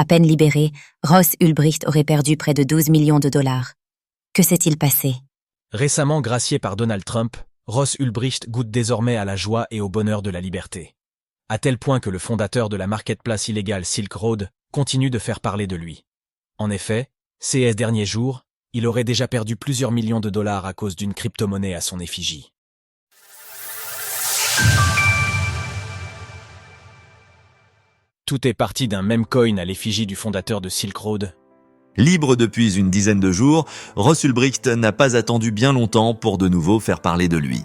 À peine libéré, Ross Ulbricht aurait perdu près de 12 millions de dollars. Que s'est-il passé? Récemment gracié par Donald Trump, Ross Ulbricht goûte désormais à la joie et au bonheur de la liberté. À tel point que le fondateur de la marketplace illégale Silk Road continue de faire parler de lui. En effet, ces derniers jours, il aurait déjà perdu plusieurs millions de dollars à cause d'une crypto-monnaie à son effigie. Tout est parti d'un meme coin à l'effigie du fondateur de Silk Road. Libre depuis une dizaine de jours, Ross Ulbricht n'a pas attendu bien longtemps pour de nouveau faire parler de lui.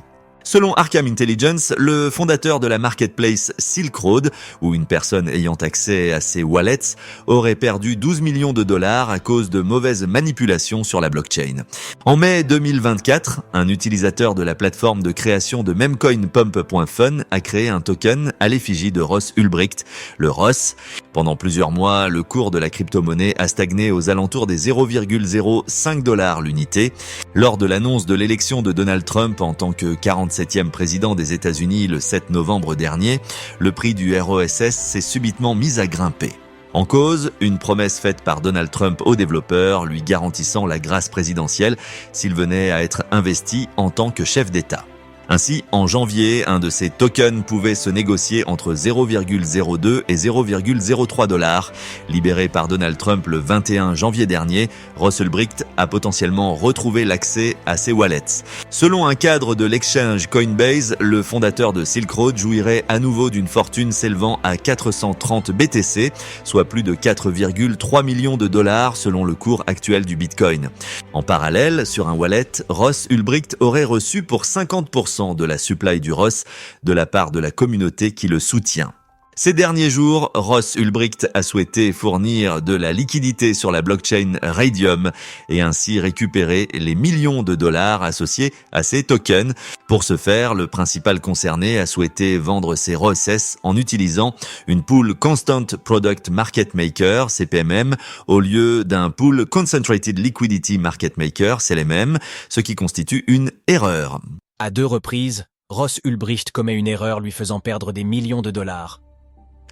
Selon Arkham Intelligence, le fondateur de la marketplace Silk Road, où une personne ayant accès à ses wallets, aurait perdu 12 millions de dollars à cause de mauvaises manipulations sur la blockchain. En mai 2024, un utilisateur de la plateforme de création de memecoinpump.fun a créé un token à l'effigie de Ross Ulbricht, le Ross. Pendant plusieurs mois, le cours de la crypto-monnaie a stagné aux alentours des 0,05 $ l'unité. Lors de l'annonce de l'élection de Donald Trump en tant que 47e président des États-Unis le 7 novembre dernier, le prix du ROSS s'est subitement mis à grimper. En cause, une promesse faite par Donald Trump aux développeurs lui garantissant la grâce présidentielle s'il venait à être investi en tant que chef d'État. Ainsi, en janvier, un de ces tokens pouvait se négocier entre 0,02 et 0,03 $. Libéré par Donald Trump le 21 janvier dernier, Ross Ulbricht a potentiellement retrouvé l'accès à ses wallets. Selon un cadre de l'exchange Coinbase, le fondateur de Silk Road jouirait à nouveau d'une fortune s'élevant à 430 BTC, soit plus de 4,3 millions de dollars selon le cours actuel du Bitcoin. En parallèle, sur un wallet, Ross Ulbricht aurait reçu pour 50% de la supply du Ross de la part de la communauté qui le soutient. Ces derniers jours, Ross Ulbricht a souhaité fournir de la liquidité sur la blockchain Raydium et ainsi récupérer les millions de dollars associés à ces tokens. Pour ce faire, le principal concerné a souhaité vendre ses ROSS en utilisant une pool Constant Product Market Maker, CPMM, au lieu d'un pool Concentrated Liquidity Market Maker, CLMM, ce qui constitue une erreur. À 2 reprises, Ross Ulbricht commet une erreur lui faisant perdre des millions de dollars.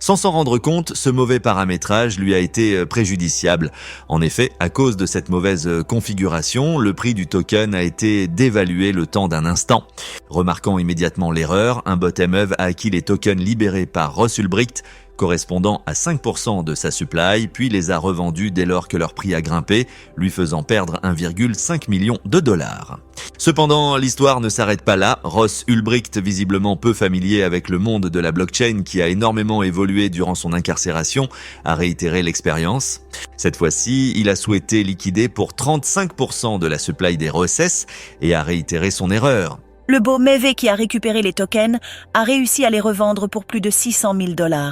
Sans s'en rendre compte, ce mauvais paramétrage lui a été préjudiciable. En effet, à cause de cette mauvaise configuration, le prix du token a été dévalué le temps d'un instant. Remarquant immédiatement l'erreur, un bot MEV a acquis les tokens libérés par Ross Ulbricht, correspondant à 5% de sa supply, puis les a revendus dès lors que leur prix a grimpé, lui faisant perdre 1,5 million de dollars. Cependant, l'histoire ne s'arrête pas là. Ross Ulbricht, visiblement peu familier avec le monde de la blockchain qui a énormément évolué durant son incarcération, a réitéré l'expérience. Cette fois-ci, il a souhaité liquider pour 35% de la supply des ROSS et a réitéré son erreur. Le beau MEV qui a récupéré les tokens a réussi à les revendre pour plus de 600 000 $.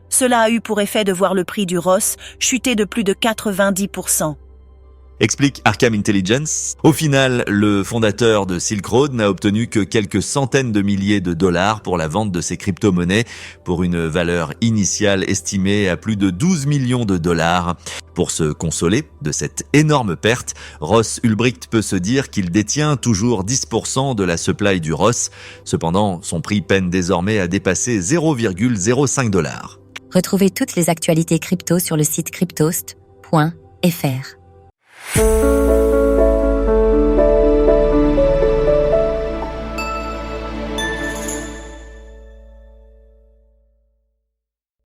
Cela a eu pour effet de voir le prix du Ross chuter de plus de 90%. Explique Arkham Intelligence. Au final, le fondateur de Silk Road n'a obtenu que quelques centaines de milliers de dollars pour la vente de ses crypto-monnaies pour une valeur initiale estimée à plus de 12 millions de dollars. Pour se consoler de cette énorme perte, Ross Ulbricht peut se dire qu'il détient toujours 10% de la supply du Ross. Cependant, son prix peine désormais à dépasser 0,05 $. Retrouvez toutes les actualités crypto sur le site cryptost.fr.